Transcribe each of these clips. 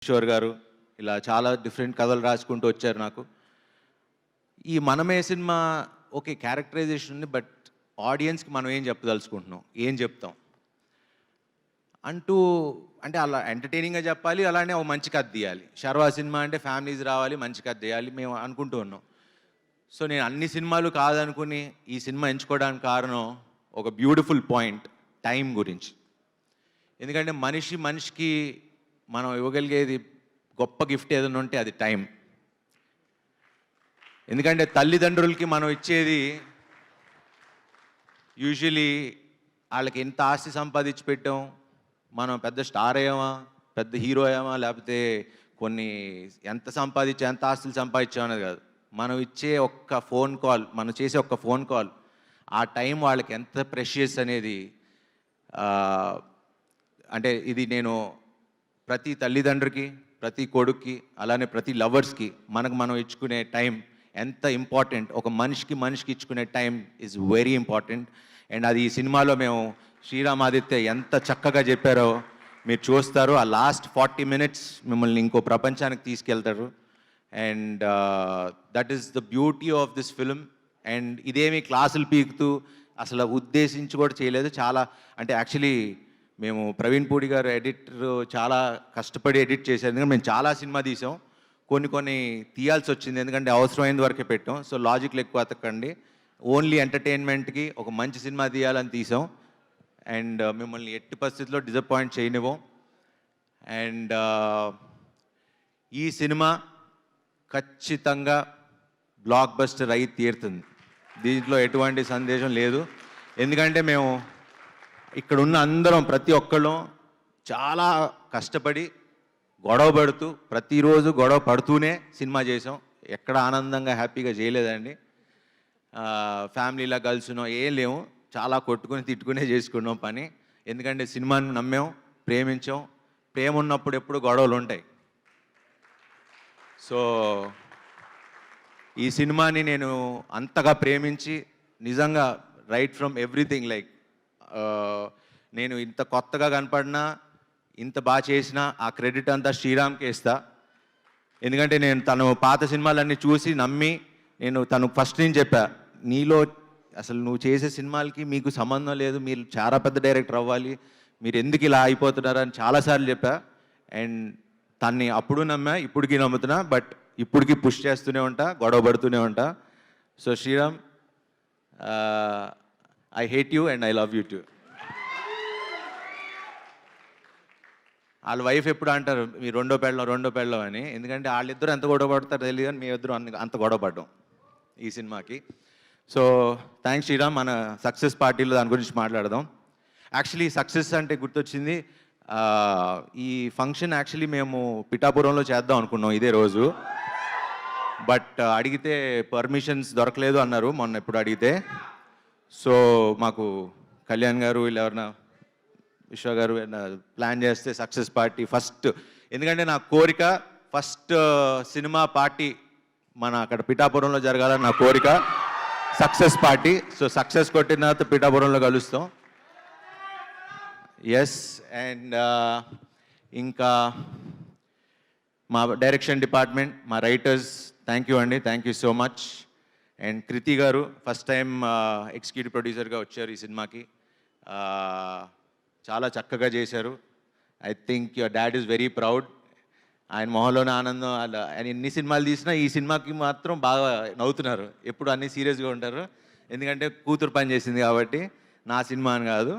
కిషోర్ గారు ఇలా చాలా డిఫరెంట్ కథలు రాసుకుంటూ వచ్చారు నాకు. ఈ మనమే సినిమా ఓకే క్యారెక్టరైజేషన్ ఉంది, బట్ ఆడియన్స్కి మనం ఏం చెప్పదలుచుకుంటున్నాం, ఏం చెప్తాం అంటూ అంటే అలా ఎంటర్టైనింగ్గా చెప్పాలి, అలానే ఒక మంచి కథ తీయాలి. శర్వా సినిమా అంటే ఫ్యామిలీస్ రావాలి, మంచి కథ తీయాలి మేము అనుకుంటూ ఉన్నాం. సో నేను అన్ని సినిమాలు కాదనుకుని ఈ సినిమా ఎంచుకోవడానికి కారణం ఒక బ్యూటిఫుల్ పాయింట్, టైం గురించి. ఎందుకంటే మనిషికి మనం ఇవ్వగలిగేది గొప్ప గిఫ్ట్ ఏదైనా ఉంటే అది టైం. ఎందుకంటే తల్లిదండ్రులకి మనం ఇచ్చేది యూజువలీ వాళ్ళకి ఎంత ఆస్తి సంపాదించి పెట్టాం, మనం పెద్ద స్టార్ అయ్యామా, పెద్ద హీరో అయ్యామా, లేకపోతే కొన్ని ఎంత ఆస్తులు సంపాదించాం అనేది కాదు. మనం ఇచ్చే ఒక్క ఫోన్ కాల్, మనం చేసే ఒక్క ఫోన్ కాల్, ఆ టైం వాళ్ళకి ఎంత ప్రెషియస్ అనేది. అంటే ఇది నేను ప్రతి తల్లిదండ్రికి, ప్రతి కొడుక్కి, అలానే ప్రతి లవర్స్కి మనం ఇచ్చుకునే టైం ఎంత ఇంపార్టెంట్. ఒక మనిషికి ఇచ్చుకునే time is very important. And అది ఈ సినిమాలో మేము శ్రీరామ్ ఆదిత్య ఎంత చక్కగా చెప్పారో మీరు చూస్తారు. ఆ లాస్ట్ 40 minutes మిమ్మల్ని ఇంకో ప్రపంచానికి తీసుకెళ్తారు. And that is the beauty of this film. And ఇదేమి క్లాసులు పీకుతూ అసలు ఉద్దేశించి కూడా చేయలేదు. చాలా అంటే యాక్చువల్లీ మేము ప్రవీణ్ పూడి గారు ఎడిటర్ చాలా కష్టపడి ఎడిట్ చేశారు. ఎందుకంటే మేము చాలా సినిమా తీసాం, కొన్ని తీయాల్సి వచ్చింది ఎందుకంటే అవసరమైనంత వరకే పెట్టాం. సో లాజిక్లు ఎక్కువ అతకండి, ఓన్లీ ఎంటర్టైన్మెంట్కి ఒక మంచి సినిమా తీయాలని తీసాం. అండ్ మిమ్మల్ని ఎట్టి పరిస్థితుల్లో డిసప్పాయింట్ చేయనివ్వం. అండ్ ఈ సినిమా ఖచ్చితంగా బ్లాక్ బస్టర్ అయి తీరుతుంది, దీంట్లో ఎటువంటి సందేశం లేదు. ఎందుకంటే మేము ఇక్కడ ఉన్న అందరం ప్రతి ఒక్కళ్ళం చాలా కష్టపడి గొడవ పడుతూ ప్రతిరోజు గొడవ పడుతూనే సినిమా చేసాం. ఎక్కడ ఆనందంగా హ్యాపీగా చేయలేదండి. ఫ్యామిలీలా కలిసినో ఏం లేవు, చాలా కొట్టుకుని తిట్టుకునే చేసుకున్నాం పని. ఎందుకంటే సినిమాని నమ్మాం, ప్రేమించాం. ప్రేమ ఉన్నప్పుడు ఎప్పుడు గొడవలు ఉంటాయి. సో ఈ సినిమాని నేను అంతగా ప్రేమించి నిజంగా రైట్ ఫ్రమ్ ఎవ్రీథింగ్ లైక్ నేను ఇంత కొత్తగా కనపడినా, ఇంత బాగా చేసినా ఆ క్రెడిట్ అంతా శ్రీరామ్కే ఇస్తా. ఎందుకంటే నేను తను పాత సినిమాలన్నీ చూసి నమ్మి నేను తను ఫస్ట్ నుంచి చెప్పా, నీలో అసలు నువ్వు చేసే సినిమాలకి మీకు సంబంధం లేదు, మీరు చాలా పెద్ద డైరెక్టర్ అవ్వాలి, మీరు ఎందుకు ఇలా అయిపోతున్నారని చాలాసార్లు చెప్పా. అండ్ తన్ని అప్పుడు నమ్మా, ఇప్పటికీ నమ్ముతున్నా, బట్ ఇప్పటికీ పుష్ చేస్తూనే ఉంటా, గొడవ పడుతూనే ఉంటా. So Sriram, I hate you and I love you too. వాళ్ళ వైఫ్ ఎప్పుడు అంటారు మీ రెండో పెళ్ళం అని, ఎందుకంటే వాళ్ళిద్దరూ ఎంత గొడవ పడతారో తెలియదు కానీ మీ ఇద్దరు అంత గొడవ పడ్డాం ఈ సినిమాకి. So thanks Sriram. మన సక్సెస్ పార్టీలో దాని గురించి మాట్లాడదాం. యాక్చువల్లీ సక్సెస్ అంటే గుర్తొచ్చింది, ఈ ఫంక్షన్ యాక్చువల్లీ మేము పిఠాపురంలో చేద్దాం అనుకున్నాం ఇదే రోజు. బట్ అడిగితే పర్మిషన్స్ దొరకలేదు అన్నారు మొన్న ఎప్పుడు అడిగితే. సో మాకు కళ్యాణ్ గారు వీళ్ళు ఎవరన్నా విశ్వ గారు ప్లాన్ చేస్తే సక్సెస్ పార్టీ ఫస్ట్, ఎందుకంటే నా కోరిక ఫస్ట్ సినిమా పార్టీ మన అక్కడ పిఠాపురంలో జరగాలని నా కోరిక, సక్సెస్ పార్టీ. సో సక్సెస్ కొట్టిన తర్వాత పిఠాపురంలో కలుస్తాం. ఎస్. అండ్ ఇంకా మా డైరెక్షన్ డిపార్ట్మెంట్, మా రైటర్స్, థ్యాంక్ యూ అండి, thank you so much. And Kriti garu first time executive ప్రొడ్యూసర్గా వచ్చారు ఈ సినిమాకి, చాలా చక్కగా చేశారు. I think your dad is very proud. ఆయన మొహంలోనే ఆనందం. ఆయన ఎన్ని సినిమాలు తీసినా ఈ సినిమాకి మాత్రం బాగా నవ్వుతున్నారు, ఎప్పుడు అన్నీ సీరియస్గా ఉంటారు. ఎందుకంటే కూతురు పని చేసింది కాబట్టి, నా సినిమా అని కాదు.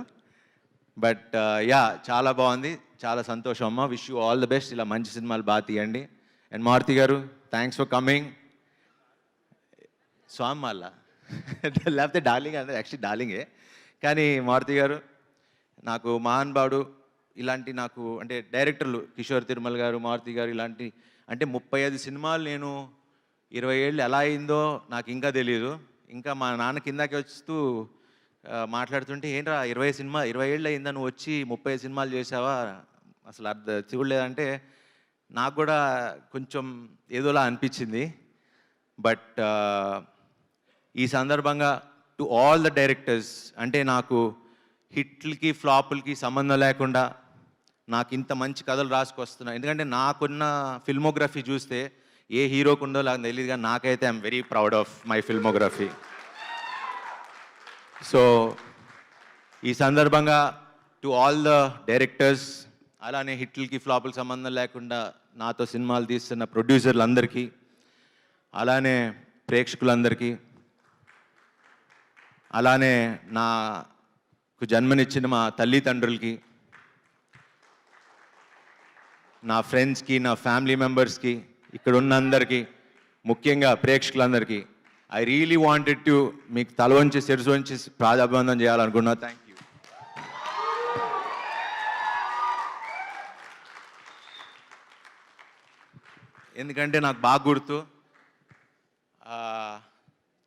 బట్ యా చాలా బాగుంది, చాలా సంతోషం అమ్మ. Wish you all the best, ఇలా మంచి సినిమాలు బాగా తీయండి. అండ్ మారుతి గారు, థ్యాంక్స్ ఫర్ కమింగ్. స్వామి మళ్ళా లేకపోతే డార్లింగ్ అంటే యాక్చువల్లీ డార్లింగే, కానీ మారుతి గారు నాకు మహానుభావుడు. ఇలాంటి నాకు అంటే డైరెక్టర్లు కిషోర్ తిరుమల గారు, మారుతి గారు ఇలాంటి అంటే 35 సినిమాలు నేను 20 ఏళ్ళు ఎలా అయిందో నాకు ఇంకా తెలియదు. ఇంకా మా నాన్న కిందకి వస్తూ మాట్లాడుతుంటే ఏంట్రా 20 ఏళ్ళు అయిందా నువ్వు వచ్చి 30 సినిమాలు చేసావా, అసలు చూడలేదంటే నాకు కూడా కొంచెం ఏదోలా అనిపించింది. బట్ ఈ సందర్భంగా టు ఆల్ ద డైరెక్టర్స్, అంటే నాకు హిట్లకి ఫ్లాపులకి సంబంధం లేకుండా నాకు ఇంత మంచి కథలు రాసుకొస్తున్నా. ఎందుకంటే నాకున్న ఫిల్మోగ్రఫీ చూస్తే ఏ హీరోకు ఉందో నాకు తెలియదు, కానీ నాకైతే I'm very proud of my filmography. So ఈ సందర్భంగా టు ఆల్ ద డైరెక్టర్స్, అలానే హిట్లకి ఫ్లాపులకి సంబంధం లేకుండా నాతో సినిమాలు తీస్తున్న ప్రొడ్యూసర్లందరికీ, అలానే ప్రేక్షకులందరికీ, అలానే నాకు జన్మనిచ్చిన మా తల్లిదండ్రులకి, నా ఫ్రెండ్స్కి, నా ఫ్యామిలీ మెంబర్స్కి, ఇక్కడ ఉన్న అందరికీ, ముఖ్యంగా ప్రేక్షకులందరికీ ఐ రియలీ వాంటెడ్ టు మీకు తల వంచి శిరసు వంచి ప్రాధాబంధం చేయాలనుకున్నా. Thank you. ఎందుకంటే నాకు బాగా గుర్తు,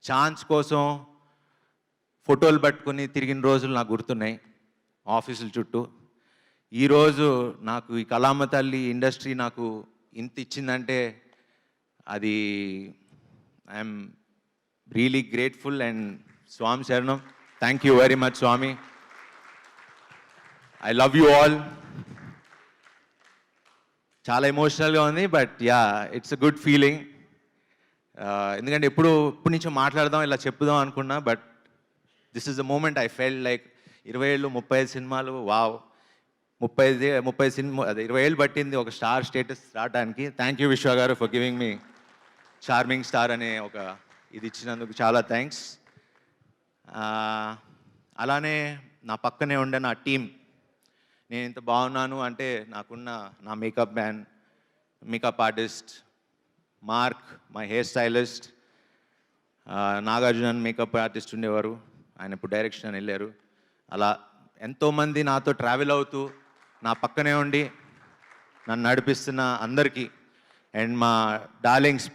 ఛాన్స్ కోసం ఫోటోలు పట్టుకుని తిరిగిన రోజులు నాకు గుర్తున్నాయి ఆఫీసుల చుట్టూ. ఈరోజు నాకు ఈ కళామ తల్లి ఇండస్ట్రీ నాకు ఇంత ఇచ్చిందంటే అది I'm really grateful. And Swami శరణం, thank you very much Swami. I love you all. చాలా ఎమోషనల్గా ఉంది, but ya it's a good feeling. ఎందుకంటే ఎప్పటి నుంచో మాట్లాడదాం, ఇలా చెప్పుదాం అనుకున్నా, but this is the moment I felt like 20 ఏళ్ళు 35 సినిమాలు, వావ్, 30 సినిమా, అదే 20 ఏళ్ళు పట్టింది ఒక స్టార్ స్టేటస్ రావడానికి. థ్యాంక్ యూ విశ్వ garu for giving me charming star అనే ఒక ఇది ఇచ్చినందుకు చాలా థ్యాంక్స్. అలానే నా పక్కనే ఉండే నా టీం, నేను ఇంత బాగున్నాను అంటే నాకున్న నా makeup man, makeup artist mark, my hair stylist Nagarjuna makeup artist ఉండేవారు, ఆయన ఇప్పుడు డైరెక్షన్ అని వెళ్ళారు. అలా ఎంతోమంది నాతో ట్రావెల్ అవుతూ నా పక్కనే ఉండి నన్ను నడిపిస్తున్న అందరికీ, అండ్ మా డార్లింగ్స్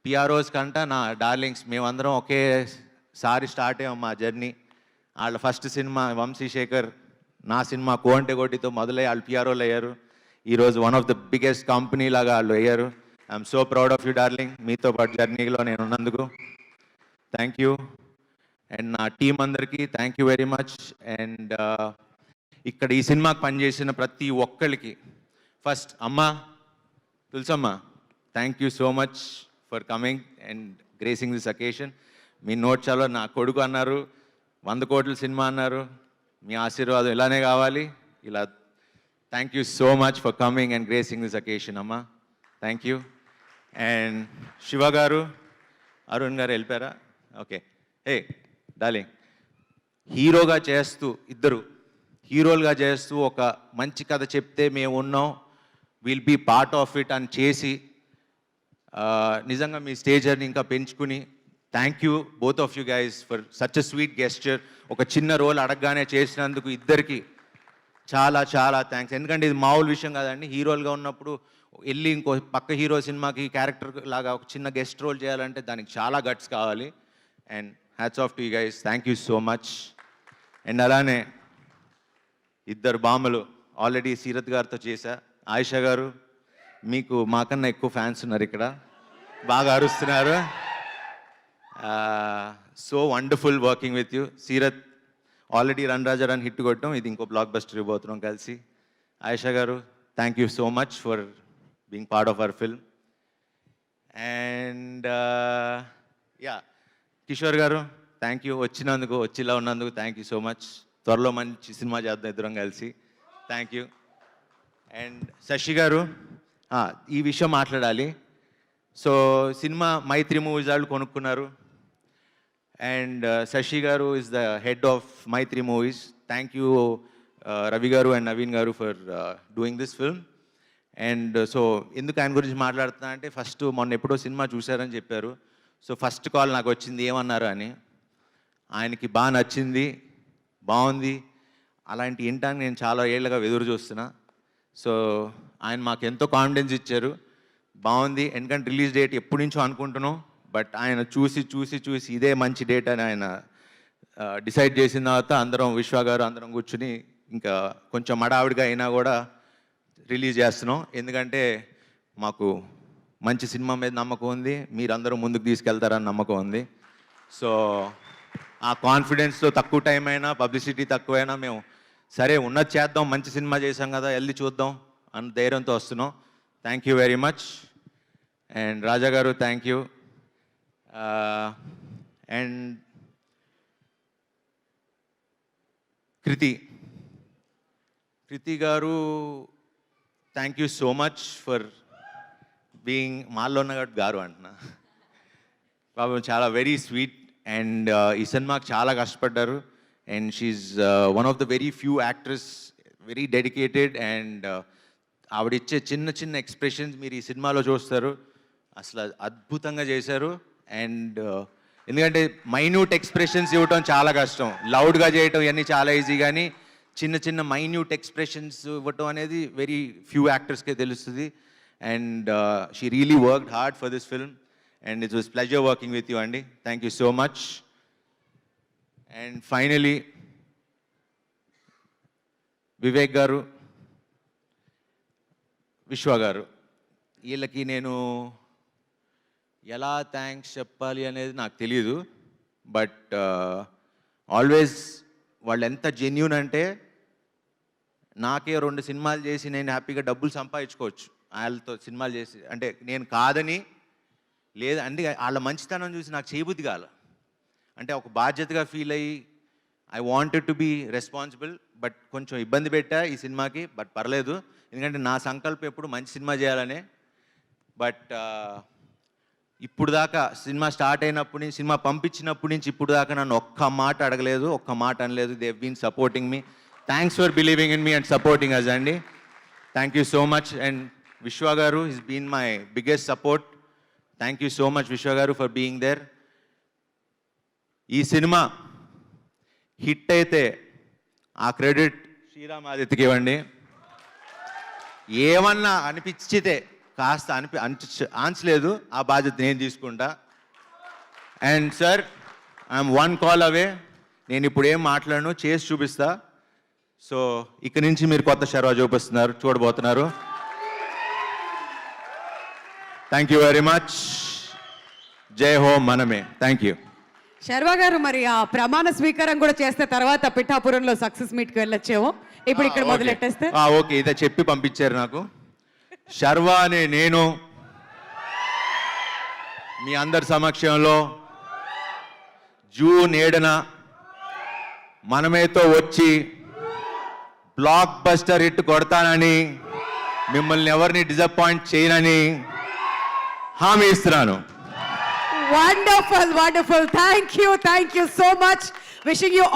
పిఆర్ఓస్ కంట నా డార్లింగ్స్, మేమందరం ఒకేసారి స్టార్ట్ అయ్యాం మా జర్నీ. వాళ్ళ ఫస్ట్ సినిమా వంశీశేఖర్, నా సినిమా కోంటే కోటితో మొదలై వాళ్ళు పిఆర్ఓలు అయ్యారు. ఈరోజు one of the biggest company లాగా వాళ్ళు అయ్యారు. I'm so proud of you darling, మీతో పాటు జర్నీలో నేను ఉన్నందుకు థ్యాంక్ యూ. అండ్ నా టీం అందరికీ thank you very much. And ఇక్కడ ఈ సినిమాకి పనిచేసిన ప్రతి ఒక్కరికి, ఫస్ట్ అమ్మ Tulasamma, thank you so much for coming and gracing this occasion. మీ నోట్స్లో నా కొడుకు అన్నారు, 100 కోట్ల సినిమా అన్నారు, మీ ఆశీర్వాదం ఇలానే కావాలి. ఇలా thank you so much for coming and gracing this occasion అమ్మ, థ్యాంక్ యూ. అండ్ శివ గారు, అరుణ్ గారు వెళ్ళిపోయారా? ఓకే. హే డార్లింగ్, హీరోగా చేస్తూ, ఇద్దరు హీరోలుగా చేస్తూ ఒక మంచి కథ చెప్తే మేము ఉన్నాం, will be part of it అని చేసి నిజంగా మీ స్టేజర్ని ఇంకా పెంచుకుని, thank you both of you guys for such a sweet gesture. ఒక చిన్న రోల్ అడగగానే చేసినందుకు ఇద్దరికి చాలా చాలా థ్యాంక్స్. ఎందుకంటే ఇది మామూలు విషయం కాదండి. హీరోలుగా ఉన్నప్పుడు వెళ్ళి ఇంకో పక్క హీరో సినిమాకి క్యారెక్టర్ లాగా ఒక చిన్న గెస్ట్ రోల్ చేయాలంటే దానికి చాలా గట్స్ కావాలి. And hats off to you guys, thank you so much. And అలానే ఇద్దరు బామ్మలు ఆల్రెడీ సీరత్ గారితో చేశా. ఆయిషా గారు, మీకు మాకన్నా ఎక్కువ ఫ్యాన్స్ ఉన్నారు ఇక్కడ, బాగా అరుస్తున్నారు. So wonderful working with you. Seerat already run Raja run hit కొట్టడం, ఇది ఇంకో బ్లాక్ బస్టర్ ఇవ్వబోతున్నాం కలిసి. ఆయిషా గారు, thank you so much for being part of our film. And yeah Kishore గారు, థ్యాంక్ యూ వచ్చినందుకు, వచ్చిలా ఉన్నందుకు థ్యాంక్ యూ సో మచ్. త్వరలో మంచి సినిమా చేద్దాం ఇద్దరం కలిసి, థ్యాంక్ యూ. అండ్ శశి గారు, ఈ విషయం మాట్లాడాలి. సో సినిమా మైత్రి మూవీస్ వాళ్ళు కొనుక్కున్నారు, అండ్ శశి గారు is the head of Mythri movies. Thank you Ravi గారు అండ్ నవీన్ గారు for doing this film. And so ఎందుకు ఆయన గురించి మాట్లాడుతున్నా అంటే, ఫస్ట్ మొన్న ఎప్పుడో సినిమా చూశారని చెప్పారు. సో ఫస్ట్ కాల్ నాకు వచ్చింది ఏమన్నారు అని. ఆయనకి బాగా నచ్చింది, బాగుంది, అలాంటి వినటానికి నేను చాలా ఏళ్ళగా ఎదురు చూస్తున్నా. సో ఆయన మాకు ఎంతో కాన్ఫిడెన్స్ ఇచ్చారు, బాగుంది. ఎందుకంటే రిలీజ్ డేట్ ఎప్పటి నుంచో అనుకుంటున్నాం, బట్ ఆయన చూసి చూసి చూసి ఇదే మంచి డేట్ అని ఆయన డిసైడ్ చేసిన తర్వాత అందరం, విశ్వ గారు అందరం కూర్చుని ఇంకా కొంచెం మడావిడిగా అయినా కూడా రిలీజ్ చేస్తున్నాం. ఎందుకంటే మాకు మంచి సినిమా మీద నమ్మకం ఉంది, మీరందరూ ముందుకు తీసుకెళ్తారని నమ్మకం ఉంది. సో ఆ కాన్ఫిడెన్స్తో తక్కువ టైం అయినా, పబ్లిసిటీ తక్కువైనా మేము సరే ఉన్నది చేద్దాం, మంచి సినిమా చేసాం కదా, వెళ్ళి చూద్దాం అన్న ధైర్యంతో వస్తున్నాం. Thank you very much. And Raja garu thank you. And Kriti garu thank you so much for being మాల్లో ఉన్న కాబట్టి గారు అంటున్నా. పాపం చాలా వెరీ స్వీట్. అండ్ ఈ సినిమాకి చాలా కష్టపడ్డారు. And she's one of the very few actress, very dedicated. And ఆవిడిచ్చే చిన్న చిన్న ఎక్స్ప్రెషన్స్ మీరు ఈ సినిమాలో చూస్తారు, అసలు అద్భుతంగా చేశారు. అండ్ ఎందుకంటే మైన్యూట్ ఎక్స్ప్రెషన్స్ ఇవ్వటం చాలా కష్టం, లౌడ్గా చేయటం ఇవన్నీ చాలా ఈజీ, కానీ చిన్న చిన్న మైన్యూట్ ఎక్స్ప్రెషన్స్ ఇవ్వటం అనేది వెరీ ఫ్యూ యాక్టర్స్కే తెలుస్తుంది. And she really worked hard for this film. And it was pleasure working with you అండి. Thank you so much. And finally Vivek garu, Vishwa గారు, వీళ్ళకి నేను ఎలా థ్యాంక్స్ చెప్పాలి అనేది నాకు తెలియదు. బట్ ఆల్వేస్ వాళ్ళు ఎంత జెన్యూన్ అంటే, నాకే 2 సినిమాలు చేసి నేను హ్యాపీగా డబ్బులు సంపాదించుకోవచ్చు వాళ్ళతో సినిమాలు చేసి, అంటే నేను కాదని లేదు అంటే వాళ్ళ మంచితనం చూసి నాకు చేయబుద్ధి కాల. అంటే ఒక బాధ్యతగా ఫీల్ అయ్యి I wanted to be responsible. But కొంచెం ఇబ్బంది పెట్టా ఈ సినిమాకి, బట్ పర్లేదు, ఎందుకంటే నా సంకల్పం ఎప్పుడు మంచి సినిమా చేయాలనే. బట్ ఇప్పుడు దాకా సినిమా స్టార్ట్ అయినప్పటి నుంచి, సినిమా పంపించినప్పటి నుంచి ఇప్పుడు దాకా నన్ను ఒక్క మాట అడగలేదు, ఒక్క మాట అనలేదు. They have been supporting me. Thanks for believing in me and supporting us అండి. Thank you so much. And Vishwa garu is been my biggest support. Thank you so much Vishwa garu for being there. ఈ సినిమా హిట్ అయితే ఆ credit Sriram ఆదిత్యకి ఇవ్వండి. ఏమన్నా అనిపించితే కాస్త ఆన్సలేదు, ఆ బాధ్యత నేను తీసుకుంటా. అండ్ సార్, ఐఎమ్ 1 కాల్ అవే. నేను ఇప్పుడు ఏం మాట్లాడను, చేసి చూపిస్తా. సో ఇక్కడి నుంచి మీరు కొత్త శర్వా చూడబోతున్నారు. Thank you very much. జై హో మనమే. Thank you. శర్వా గారు, మరి ఆ ప్రమాణ స్వీకారం కూడా చేస్తే తర్వాత పిఠాపురంలో సక్సెస్ మీట్కి వెళ్ళొచ్చేమో. ఇప్పుడు ఇక్కడ మొదలెట్టేస్తే ఓకే, ఇదే చెప్పి పంపించారు నాకు. శర్వా అనే నేను మీ అందరి సమక్షంలో జూన్ 7న మనమేతో వచ్చి బ్లాక్ బస్టర్ హిట్ కొడతానని, మిమ్మల్ని ఎవరిని డిసప్పాయింట్ చేయనని హామీ ఇస్తున్నాను. Wonderful, wonderful. Thank you so much. Wishing you